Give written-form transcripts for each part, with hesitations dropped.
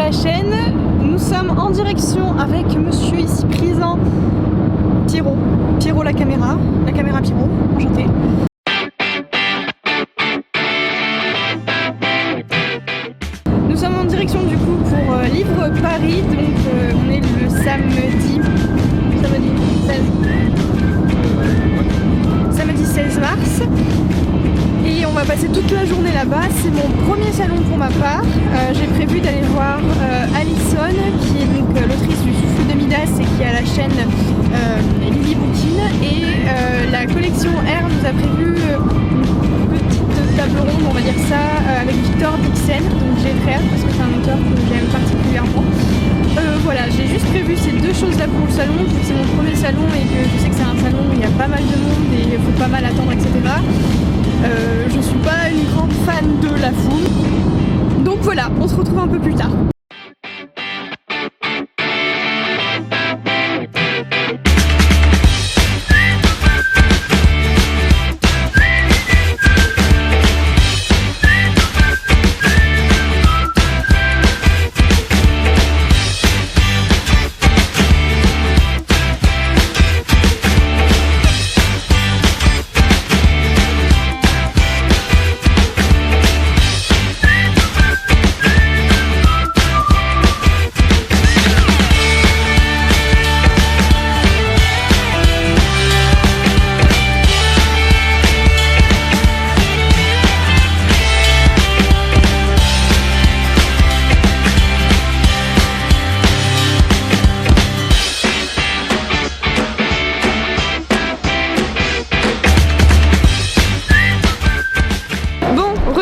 la chaîne. Nous sommes en direction avec monsieur ici présent, Pierrot. Pierrot la caméra Pierrot, enchanté. Nous sommes en direction du coup pour Livre Paris, donc on est le samedi 16 mars. Et on va passer toute la journée là-bas, c'est mon premier salon pour ma part. J'ai prévu d'aller voir Alison, qui est donc l'autrice du Souffle de Midas et qui a la chaîne Lily Bookin. Et la collection R nous a prévu une petite table ronde, on va dire ça, avec Victor Dixon. Donc j'ai très hâte parce que c'est un auteur que j'aime particulièrement. Voilà, j'ai juste prévu ces deux choses là pour le salon, vu que c'est mon premier salon et que je sais que c'est un salon où il y a pas mal de monde et il faut pas mal attendre, etc. Je suis pas une grande fan de la foule. Donc voilà, on se retrouve un peu plus tard.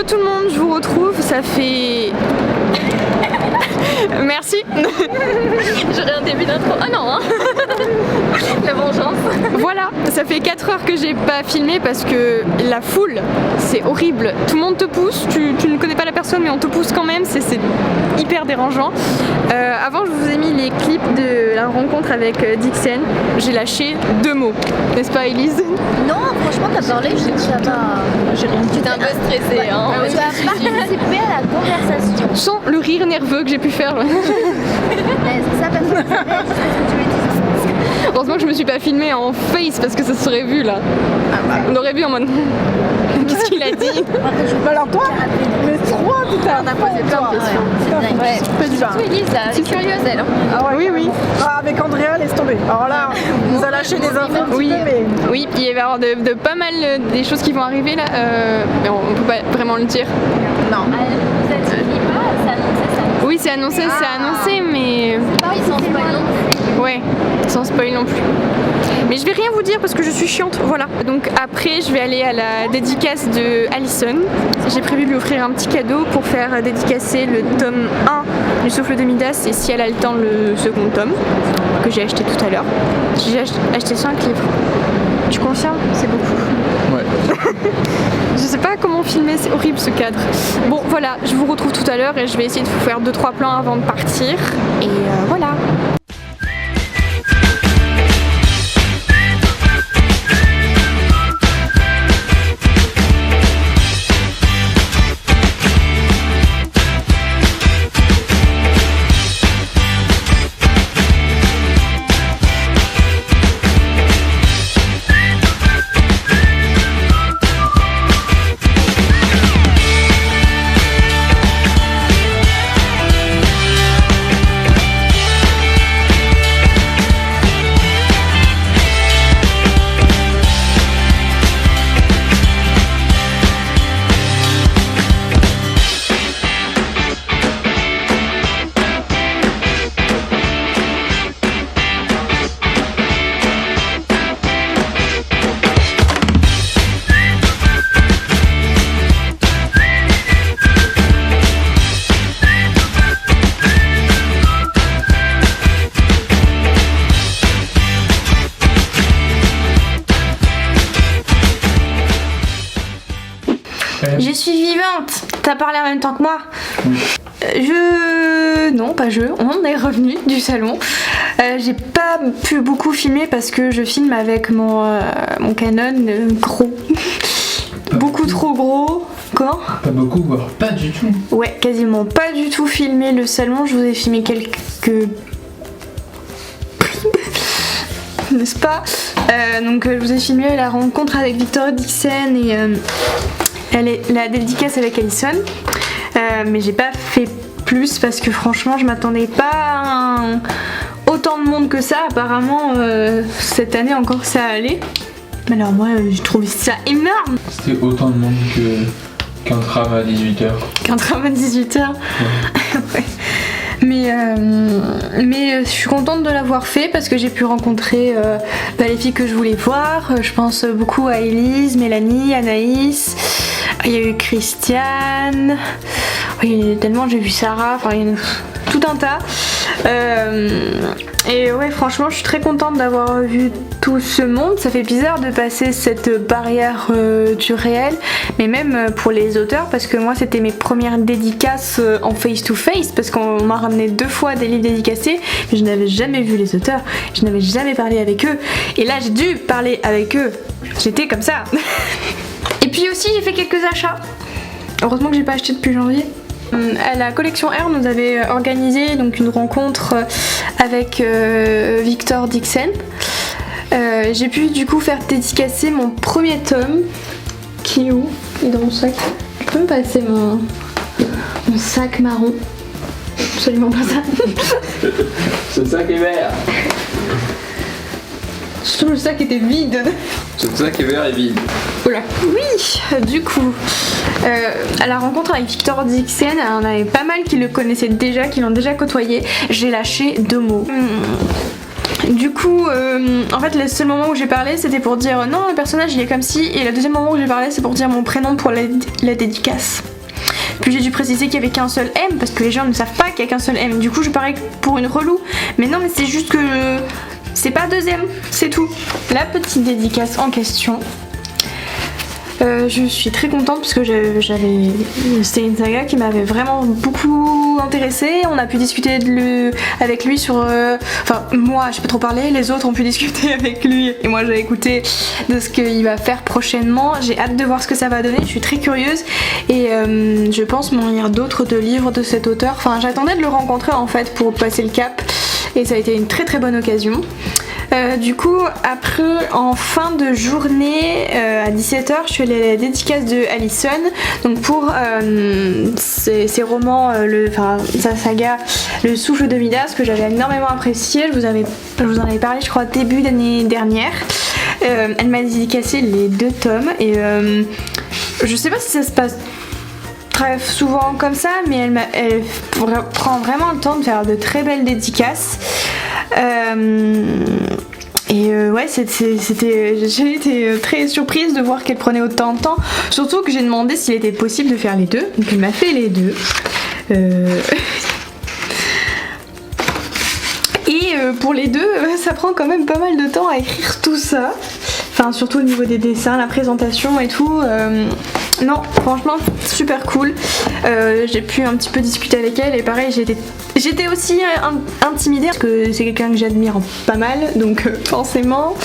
Tout le monde, je vous retrouve, ça fait... Merci. J'aurais un début d'intro. Oh non hein. La vengeance. Voilà, ça fait 4 heures que j'ai pas filmé parce que la foule, c'est horrible. Tout le monde te pousse, tu ne connais pas la personne mais on te pousse quand même, c'est hyper dérangeant. Avant je vous ai mis les clips de la rencontre avec Dixon. J'ai lâché 2 mots, n'est-ce pas Elise? Non, franchement t'as parlé, ça va. J'ai rien dit. T'es un peu stressée hein. Tu as participé à la conversation. Sans le rire nerveux que j'ai pu faire. Ça personne ne savait ce que tu lui disais. Heureusement que je me suis pas filmée en face parce que ça se serait vu là. On aurait vu en mode... Qu'est-ce qu'il a dit? Alors toi, mais 3 putain, On a posé plein de questions. Ouais. fais du Surtout Elise, elle est curieuse elle. Hein. Ah ouais, Oui, oui. Ah, avec Andrea, laisse tomber. Alors là, on nous a lâché des infos un petit Oui, peu, mais... oui, puis il va y avoir de pas mal des choses qui vont arriver là, mais on peut pas vraiment le dire. Non. Vous êtes dit pas, c'est annoncé, ça. Oui, c'est annoncé, mais Pas sans spoil non plus. ouais, sans spoil non plus. Mais je vais rien vous dire parce que je suis chiante, voilà. Donc après, je vais aller à la dédicace de Alison. J'ai prévu de lui offrir un petit cadeau pour faire dédicacer le tome 1 du Souffle de Midas et si elle a le temps, le second tome que j'ai acheté tout à l'heure. J'ai acheté 5 livres. Tu confirmes? C'est beaucoup. Ouais. Je sais pas comment filmer, c'est horrible ce cadre. Bon voilà, je vous retrouve tout à l'heure et je vais essayer de vous faire 2-3 plans avant de partir. Et voilà. Je suis vivante. T'as parlé en même temps que moi. Non, pas je. On est revenu du salon. J'ai pas pu beaucoup filmer parce que je filme avec mon Canon gros. Beaucoup trop gros. encore. Pas beaucoup, voire pas du tout. Ouais, quasiment pas du tout filmé le salon. Je vous ai filmé quelques n'est-ce pas? Donc je vous ai filmé la rencontre avec Victor Dixon et la dédicace avec Alison. Mais j'ai pas fait plus parce que franchement je m'attendais pas à autant de monde que ça. Apparemment cette année encore ça allait. Mais alors moi j'ai trouvé ça énorme. C'était autant de monde qu'un tram à 18h. Qu'un tram à 18h. Ouais. Ouais. Mais je suis contente de l'avoir fait parce que j'ai pu rencontrer les filles que je voulais voir. Je pense beaucoup à Elise, Mélanie, Anaïs. Il y a eu Christiane. Oui, tellement j'ai vu Sarah. Enfin, il y en a tout un tas. Et ouais, franchement, je suis très contente d'avoir vu tout ce monde. Ça fait bizarre de passer cette barrière du réel, mais même pour les auteurs, parce que moi c'était mes premières dédicaces en face to face, parce qu'on m'a ramené 2 fois des livres dédicacés, mais je n'avais jamais vu les auteurs, je n'avais jamais parlé avec eux, et là j'ai dû parler avec eux. J'étais comme ça. Et puis aussi j'ai fait quelques achats. Heureusement que j'ai pas acheté depuis janvier. À la collection R, nous avait organisé donc une rencontre avec Victor Dixon. J'ai pu du coup faire dédicacer mon premier tome qui est où? Il est dans mon sac. Tu peux me passer mon sac marron? Absolument pas ça. Ce sac est vert. Surtout le sac était vide. Ce sac est vert et vide. Oula. Oui, du coup, à la rencontre avec Victor Dixon, on avait pas mal qui le connaissaient déjà, qui l'ont déjà côtoyé. J'ai lâché 2 mots. Du coup, en fait, le seul moment où j'ai parlé, c'était pour dire non, le personnage il est comme ci, et le deuxième moment où j'ai parlé, c'est pour dire mon prénom pour la dédicace. Puis j'ai dû préciser qu'il y avait qu'un seul M, parce que les gens ne savent pas qu'il y a qu'un seul M. Du coup, je parais pour une relou. Mais non, mais c'est juste que c'est pas 2 M, c'est tout. La petite dédicace en question. Je suis très contente parce que c'était une saga qui m'avait vraiment beaucoup intéressée. On a pu discuter avec lui sur... Enfin, moi, j'ai pas trop parlé, les autres ont pu discuter avec lui et moi j'ai écouté de ce qu'il va faire prochainement. J'ai hâte de voir ce que ça va donner, je suis très curieuse et je pense m'en lire d'autres de livres de cet auteur. Enfin, j'attendais de le rencontrer en fait pour passer le cap et ça a été une très très bonne occasion. Du coup, après, en fin de journée, à 17h, je suis allée à la dédicace de Alison. Donc pour ses romans, sa saga Le Souffle de Midas, que j'avais énormément apprécié. Je vous en avais parlé, je crois, début d'année dernière. Elle m'a dédicacé les 2 tomes et je sais pas si ça se passe très souvent comme ça, mais elle prend vraiment le temps de faire de très belles dédicaces. Ouais, j'ai été très surprise de voir qu'elle prenait autant de temps, surtout que j'ai demandé s'il était possible de faire les 2, donc elle m'a fait les 2. Et pour les 2, ça prend quand même pas mal de temps à écrire tout ça, enfin surtout au niveau des dessins, la présentation et tout. Non, franchement super cool. J'ai pu un petit peu discuter avec elle et pareil, j'étais aussi intimidée parce que c'est quelqu'un que j'admire pas mal, donc forcément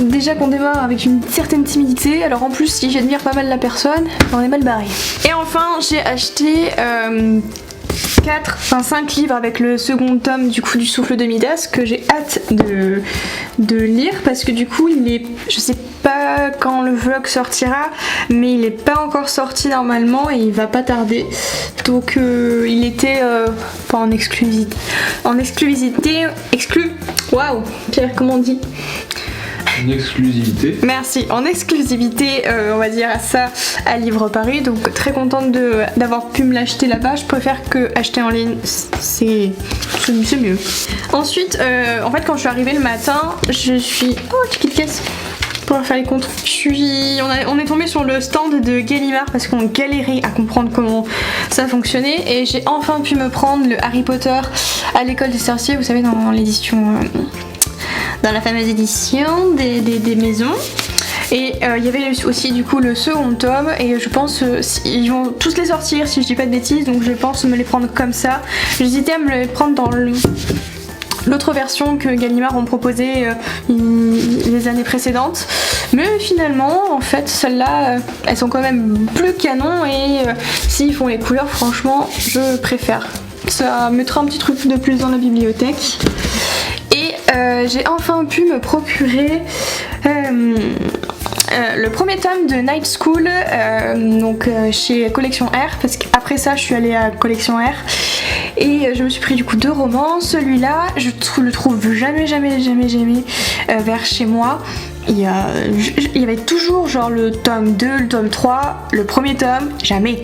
déjà qu'on démarre avec une certaine timidité, alors en plus si j'admire pas mal la personne, on est mal barré. Et enfin j'ai acheté 5 livres avec le second tome du coup du Souffle de Midas que j'ai hâte de lire parce que du coup il est, je sais pas quand le vlog sortira, mais il est pas encore sorti normalement et il va pas tarder, donc il était pas en exclusivité, waouh Pierre, comment on dit? Une exclusivité. Merci, en exclusivité, on va dire ça à Livre Paris, donc très contente d'avoir pu me l'acheter là-bas. Je préfère que acheter en ligne, c'est mieux. Ensuite, en fait, quand je suis arrivée le matin, je suis... Oh, petite caisse pour faire les comptes. On est tombé sur le stand de Gallimard parce qu'on galérait à comprendre comment ça fonctionnait et j'ai enfin pu me prendre le Harry Potter à l'école des sorciers, vous savez, dans l'édition... dans la fameuse édition des maisons. Et il y avait aussi du coup le second tome et je pense ils vont tous les sortir si je dis pas de bêtises, donc je pense me les prendre comme ça. J'hésitais à me les prendre dans l'autre version que Gallimard ont proposé les années précédentes. Mais finalement, en fait, celles-là, elles sont quand même plus canon et s'ils font les couleurs, franchement, je préfère. Ça mettra un petit truc de plus dans la bibliothèque. Et j'ai enfin pu me procurer le premier tome de Night School, chez Collection R, parce qu'après ça je suis allée à Collection R et je me suis pris du coup 2 romans. Celui-là je le trouve jamais vers chez moi. Il y avait toujours genre le tome 2, le tome 3, le premier tome, jamais.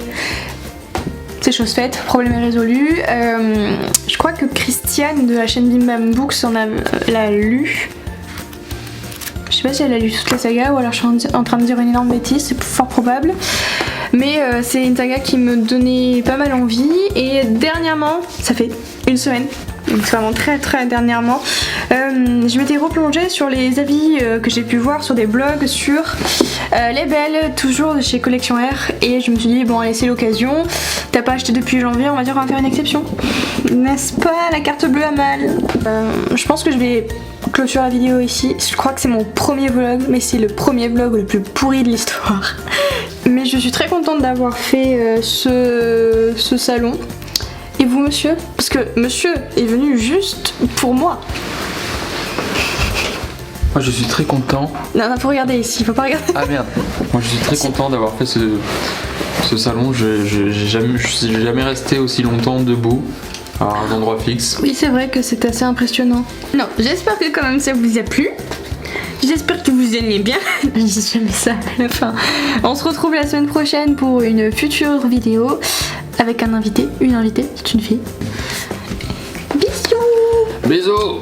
C'est chose faite, problème est résolu. Je crois que Christiane de la chaîne Bim Bam Books l'a lu. Je sais pas si elle a lu toute la saga ou alors je suis en train de dire une énorme bêtise, c'est fort probable. Mais c'est une saga qui me donnait pas mal envie et dernièrement, ça fait une semaine, donc c'est vraiment très dernièrement, je m'étais replongée sur les avis que j'ai pu voir sur des blogs sur les belles, toujours de chez Collection R, et je me suis dit bon allez c'est l'occasion, t'as pas acheté depuis janvier, on va dire on va faire une exception, n'est-ce pas, la carte bleue à mal. Je pense que je vais clôturer la vidéo ici, je crois que c'est mon premier vlog, mais c'est le premier vlog le plus pourri de l'histoire. Mais je suis très contente d'avoir fait ce salon. Et vous monsieur? Parce que monsieur est venu juste pour moi. Moi je suis très content. Non, faut regarder ici, faut pas regarder. Ah merde. Moi je suis très content d'avoir fait ce salon. Je suis jamais resté aussi longtemps debout à un endroit fixe. Oui c'est vrai que c'est assez impressionnant. Non, j'espère que quand même ça vous a plu. J'espère que vous aimez bien. Je dis jamais ça à la fin. On se retrouve la semaine prochaine pour une future vidéo avec un invité, une invitée, c'est une fille. Bisous. Bisous.